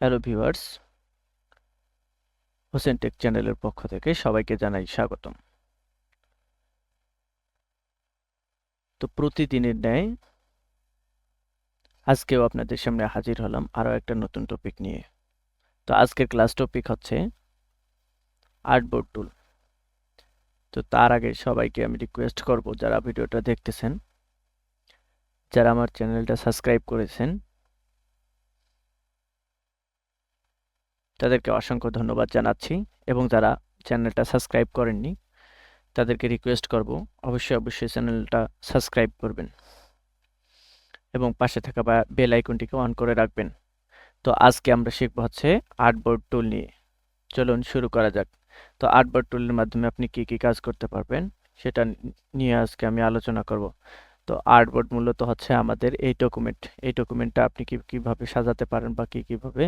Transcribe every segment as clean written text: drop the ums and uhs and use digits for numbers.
Hello viewers, Hossain take চ্যানেলের পক্ষ থেকে সবাইকে জানাই স্বাগতম। তো প্রতিদিনের ন্যায় আজকেও আপনাদের সামনে হাজির হলাম আরও একটা নতুন টপিক নিয়ে। তো আজকের ক্লাস টপিক হচ্ছে আর্টবোর্ড টুল। তো তার আগে সবাইকে আমি রিকোয়েস্ট করব, যারা ভিডিওটা দেখতেছেন, যারা আমার চ্যানেলটা সাবস্ক্রাইব করেছেন, তাদেরকে অসংখ্য ধন্যবাদ জানাচ্ছি, এবং যারা চ্যানেলটা সাবস্ক্রাইব করেননি তাদেরকে রিকোয়েস্ট করব অবশ্যই চ্যানেলটা সাবস্ক্রাইব করবেন এবং পাশে থাকা বেল আইকনটিকে অন করে রাখবেন। তো আজকে আমরা শিখবো হচ্ছে আর্টবোর্ড টুল নিয়ে। চলুন শুরু করা যাক। তো আর্টবোর্ড টুলের মাধ্যমে আপনি কি কি কাজ করতে পারবেন সেটা নিয়ে আজকে আমি আলোচনা করব। তো আর্টবোর্ড মূলত হচ্ছে আমাদের এই ডকুমেন্টটা আপনি কিভাবে সাজাতে পারেন বা কিভাবে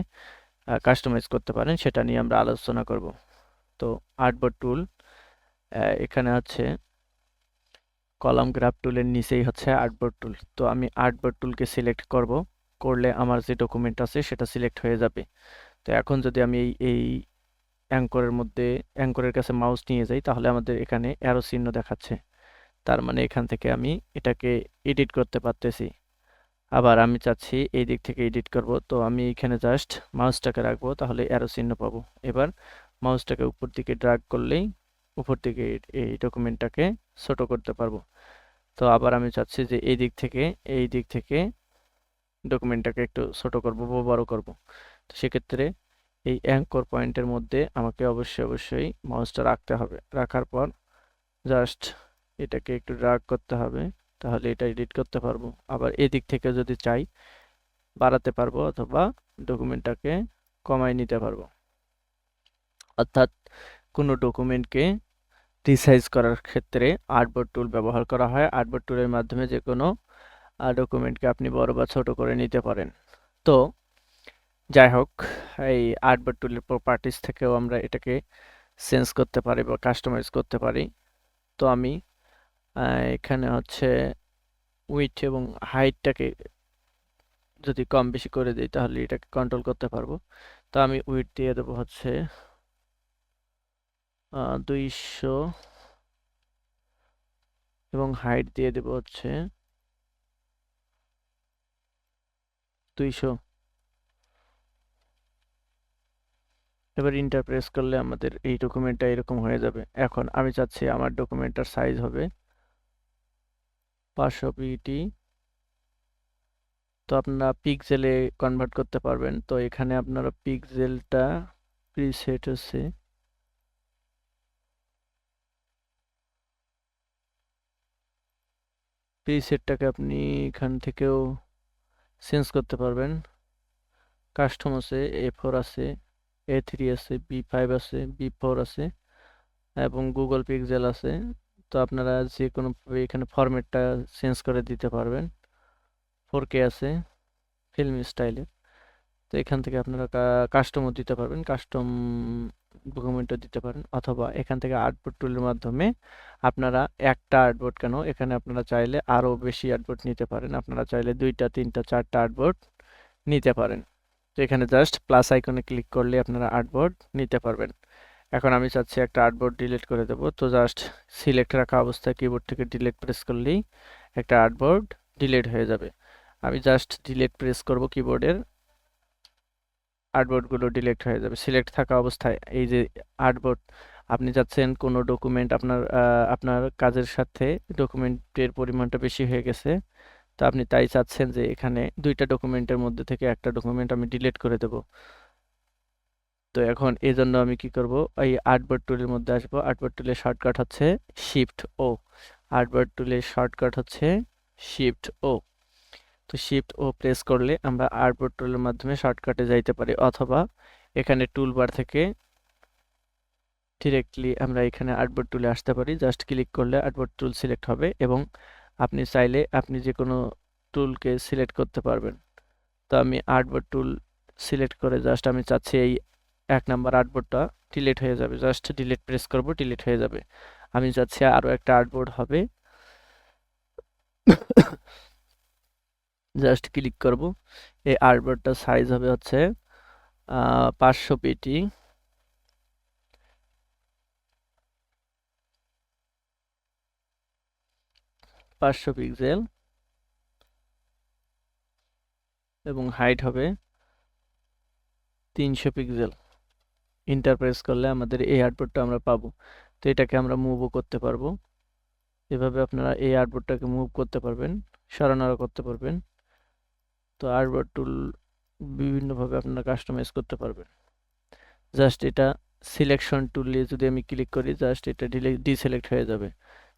কাস্টমাইজ করতে পারেন সেটা নিয়ে আমরা আলোচনা করব। তো আর্টবোর্ড টুল এখানে হচ্ছে কলাম গ্রাফ টুলের নিচেই হচ্ছে আর্টবোর্ড টুল। তো আমি আর্টবোর্ড টুলকে সিলেক্ট করলে আমার যে ডকুমেন্ট আছে সেটা সিলেক্ট হয়ে যাবে। তো এখন যদি আমি এই অ্যাঙ্করের কাছে মাউস নিয়ে যাই, তাহলে আমাদের এখানে অ্যারো চিহ্ন দেখাচ্ছে। তার মানে এখান থেকে আমি এটাকে এডিট করতে পারতেছি। আবার আমি চাচ্ছি এই দিক থেকে এডিট করব, তো আমি এখানে জাস্ট মাউসটাকে রাখবো, তাহলে অ্যারো চিহ্ন পাবো। এবার মাউসটাকে উপর দিকে ড্র্যাগ করলেই উপর দিকে এই ডকুমেন্টটাকে ছোট করতে পারবো। তো আবার আমি চাচ্ছি যে এই দিক থেকে ডকুমেন্টটাকে একটু ছোট করব বা বড় করব। তো সেক্ষেত্রে এই অ্যাঙ্কর পয়েন্টের মধ্যে আমাকে অবশ্যই মাউসটা রাখতে হবে। রাখার পর জাস্ট এটাকে একটু ড্র্যাগ করতে হবে, তাহলে এটা এডিট করতে পারবো। আবার এদিক থেকে যদি চাই বাড়াতে পারবো অথবা ডকুমেন্টটাকে কমায় নিতে পারবো। অর্থাৎ কোনো ডকুমেন্টকে রিসাইজ করার ক্ষেত্রে আর্টবোর্ড টুল ব্যবহার করা হয়। আর্টবোর্ড টুলের মাধ্যমে যে কোনো ডকুমেন্টকে আপনি বড় বা ছোট করে নিতে পারেন। তো যাই হোক, এই আর্টবোর্ড টুলের প্রপার্টিজ থেকেও আমরা এটাকে চেঞ্জ করতে পারি বা কাস্টমাইজ করতে পারি। তো আমি এখানে হচ্ছে উইডথ এবং হাইটটাকে যদি কম বেশি করে দিই তাহলে এটাকে কন্ট্রোল করতে পারবো। তো আমি উইডথ দিয়ে দেবো হচ্ছে 200 এবং হাইট দিয়ে দেবো হচ্ছে 200। এবার ইন্টার প্রেস করলে আমাদের এই ডকুমেন্টটা এরকম হয়ে যাবে। এখন আমি চাচ্ছি আমার ডকুমেন্টটার সাইজ হবে 500 পিটি। তো আপনারা পিক্সেলে কনভার্ট করতে পারবেন। তো এখানে আপনারা পিক্সেলটা প্রিসেট হচ্ছে প্রিসেটটাকে আপনি এখান থেকেও চেঞ্জ করতে পারবেন। কাস্টম আছে, A4 আছে, A3 আছে, B5 আছে, B4 আছে এবং গুগল পিক্সেল আছে। তো আপনারা যে কোনো এখানে ফরম্যাটটা চেঞ্জ করে দিতে পারবেন। 4K আছে ফিল্ম স্টাইলে। তো এখান থেকে আপনারা কাস্টমও দিতে পারবেন, কাস্টম ডকুমেন্টও দিতে পারেন, অথবা এখান থেকে আর্টবোর্ড টুলের মাধ্যমে আপনারা একটা আর্টবোর্ড কেন, এখানে আপনারা চাইলে আরও বেশি আর্টবোর্ড নিতে পারেন। আপনারা চাইলে 2টা 3টা 4টা আর্টবোর্ড নিতে পারেন। তো এখানে জাস্ট প্লাস আইকনে ক্লিক করলে আপনারা আর্টবোর্ড নিতে পারবেন। এখন আমি চাচ্ছি একটা আর্টবোর্ড ডিলিট করে দেবো। তো জাস্ট সিলেক্ট রাখা অবস্থায় কিবোর্ড থেকে ডিলিট প্রেস করলেই একটা আর্টবোর্ড ডিলিট হয়ে যাবে। আমি জাস্ট ডিলিট প্রেস করব কিবোর্ডের, আর্টবোর্ডগুলো ডিলিট হয়ে যাবে। সিলেক্ট থাকা অবস্থায় এই যে আর্টবোর্ড, আপনি চাচ্ছেন কোনো ডকুমেন্ট আপনার কাজের সাথে ডকুমেন্টের পরিমাণটা বেশি হয়ে গেছে, তো আপনি তাই চাচ্ছেন যে এখানে 2টা ডকুমেন্টের মধ্যে থেকে একটা ডকুমেন্ট আমি ডিলিট করে দেব। তো এখন এই জন্য আমি কি করব, এই আর্টবোর্ড টুলের মধ্যে আসবো। আর্টবোর্ড টুলের শর্টকাট হচ্ছে শিফট ও। আর্টবোর্ড টুলের শর্টকাট হচ্ছে শিফট ও। তো শিফট ও প্রেস করলে আমরা আর্টবোর্ড টুলের মাধ্যমে শর্টকাটে যাইতে পারি, অথবা এখানে টুলবার থেকে ডিরেক্টলি আমরা এখানে আর্টবোর্ড টুলে আসতে পারি। জাস্ট ক্লিক করলে আর্টবোর্ড টুল সিলেক্ট হবে এবং আপনি চাইলে আপনি যে কোনো টুলকে সিলেক্ট করতে পারবেন। তো আমি আর্টবোর্ড টুল সিলেক্ট করে জাস্ট আমি চাচ্ছি এই 1 নাম্বার আর্টবোর্ডটা ডিলিট হয়ে যাবে। জাস্ট ডিলিট প্রেস করব, ডিলিট হয়ে যাবে। আমি চাচ্ছি আরও একটা আর্টবোর্ড হবে, জাস্ট ক্লিক করব। এই আর্টবোর্ডটার সাইজ হবে হচ্ছে 500 পিটি, পিক্সেল এবং হাইট হবে 300 পিক্সেল। ইন্টার প্রেস করলে আমাদের এই আর্টবোর্ডটা আমরা পাবো। তো এটাকে আমরা মুভও করতে পারবো। এভাবে আপনারা এই আর্টবোর্ডটাকে মুভ করতে পারবেন, সরানোও করতে পারবেন। তো আর্টবোর্ড টুল বিভিন্নভাবে আপনারা কাস্টমাইজ করতে পারবেন। জাস্ট এটা সিলেকশন টুল নিয়ে যদি আমি ক্লিক করি, জাস্ট এটা ডিসিলেক্ট হয়ে যাবে।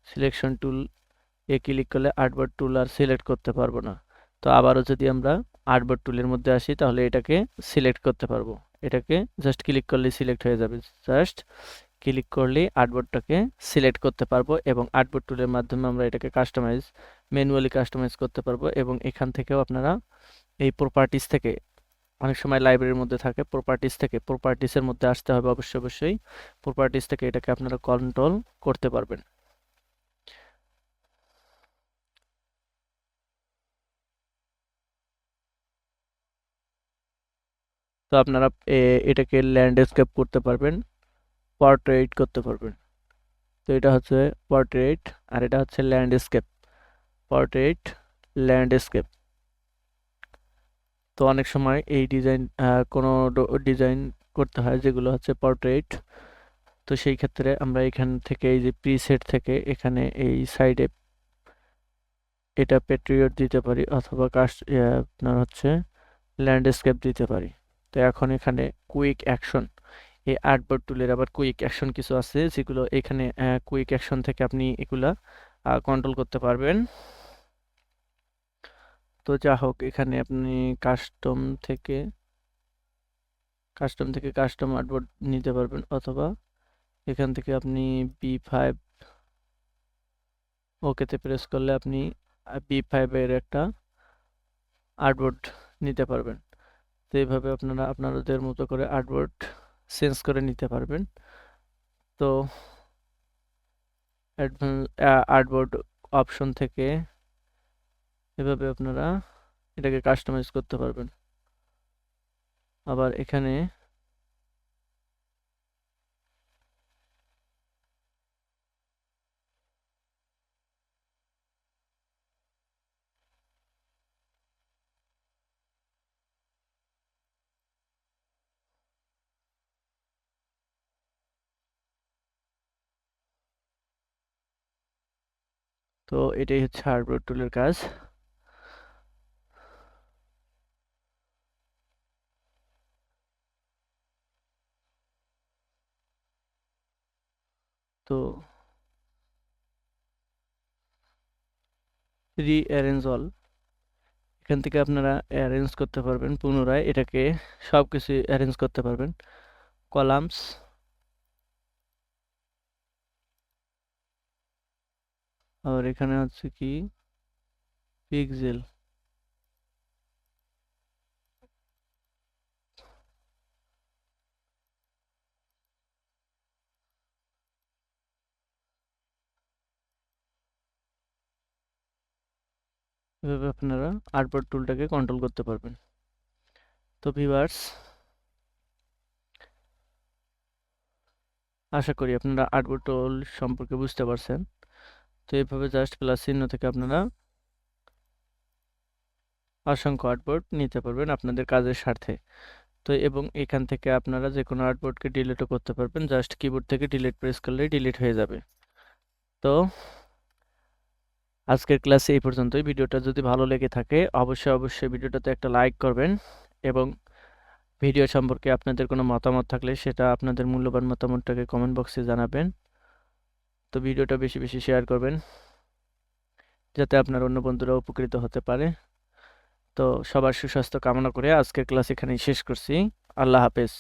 সিলেকশন টুল এ ক্লিক করলে আর্টবোর্ড টুল আর সিলেক্ট করতে পারবো না। তো আবারও যদি আমরা আর্টবোর্ড টুলের মধ্যে আসি, তাহলে এটাকে সিলেক্ট করতে পারবো। এটাকে জাস্ট ক্লিক করলে সিলেক্ট হয়ে যাবে। জাস্ট ক্লিক করলেই আর্টবোর্ডটাকে সিলেক্ট করতে পারবো এবং আর্টবোর্ড টুলের মাধ্যমে আমরা এটাকে ম্যানুয়ালি কাস্টমাইজ করতে পারবো। এবং এখান থেকেও আপনারা এই প্রপার্টিস থেকে, অনেক সময় লাইব্রেরির মধ্যে থাকে, প্রপার্টিসের মধ্যে আসতে হবে অবশ্যই। প্রপার্টিস থেকে এটাকে আপনারা কন্ট্রোল করতে পারবেন। তো আপনারা এটাকে ল্যান্ডস্কেপ করতে পারবেন, পোর্ট্রেট করতে পারবেন। তো এটা হচ্ছে পোর্ট্রেট আর এটা হচ্ছে ল্যান্ডস্কেপ। Portrait, landscape. তো অনেক সময় এই কোনো ডিজাইন করতে হয় যেগুলো হচ্ছে পোর্ট্রেট। তো সেই ক্ষেত্রে আমরা এখান থেকে এই যে প্রিসেট থেকে এখানে এই সাইডে এটা পেট্রিয়ট দিতে পারি অথবা আপনার হচ্ছে ল্যান্ডস্কেপ দিতে পারি। তো এখন এখানে কুইক অ্যাকশন, এই আর্টবোর্ড টুলের আবার কুইক অ্যাকশন কিছু আছে যেগুলো এখানে কুইক অ্যাকশন থেকে আপনি এগুলা কন্ট্রোল করতে পারবেন। তো যা হোক, এখানে আপনি কাস্টম থেকে কাস্টম আর্টবোর্ড নিতে পারবেন অথবা এখান থেকে আপনি B5 ওকেতে প্রেস করলে আপনি B5 এর একটা আর্টবোর্ড নিতে পারবেন। তো এইভাবে আপনারা আপনাদের মতো করে আর্টবোর্ড চেঞ্জ করে নিতে পারবেন। তো আর্টবোর্ড অপশন থেকে এভাবে আপনারা এটাকে কাস্টমাইজ করতে পারবেন। আবার এখানে তো এটাই হচ্ছে আর্টবোর্ড টুলের কাজ। তো রিঅ্যারেঞ্জ অল, এখান থেকে আপনারা অ্যারেঞ্জ করতে পারবেন পুনরায়, এটাকে সবকিছু অ্যারেঞ্জ করতে পারবেন। কলামস, আর এখানে হচ্ছে কি পিক্সেল। এভাবে আপনারা আর্টবোর্ড টুলটাকে কন্ট্রোল করতে পারবেন। তো ভিউয়ার্স, আশা করি আপনারা আর্টবোর্ড টুল সম্পর্কে বুঝতে পারছেন। তো এইভাবে জাস্ট প্লাস চিহ্ন থেকে আপনারা অসংখ্য আর্টবোর্ড নিতে পারবেন আপনাদের কাজের স্বার্থে। তো এবং এখান থেকে আপনারা যে কোনো আর্টবোর্ডকে ডিলিটও করতে পারবেন, জাস্ট কিবোর্ড থেকে ডিলিট প্রেস করলেই ডিলিট হয়ে যাবে। তো আজকের ক্লাসে এই পর্যন্তই। ভিডিওটা যদি ভালো লেগে থাকে অবশ্যই ভিডিওটাতে একটা লাইক করবেন এবং ভিডিও সম্পর্কে আপনাদের কোনো মতামত থাকলে সেটা আপনাদের মূল্যবান মতামতটাকে কমেন্ট বক্সে জানাবেন। তো ভিডিওটা বেশি শেয়ার করবেন যাতে আপনার অন্য বন্ধুরা উপকৃত হতে পারে। তো সবার সুস্বাস্থ্য কামনা করে আজকের ক্লাস এখানেই শেষ করছি। আল্লাহ হাফেজ।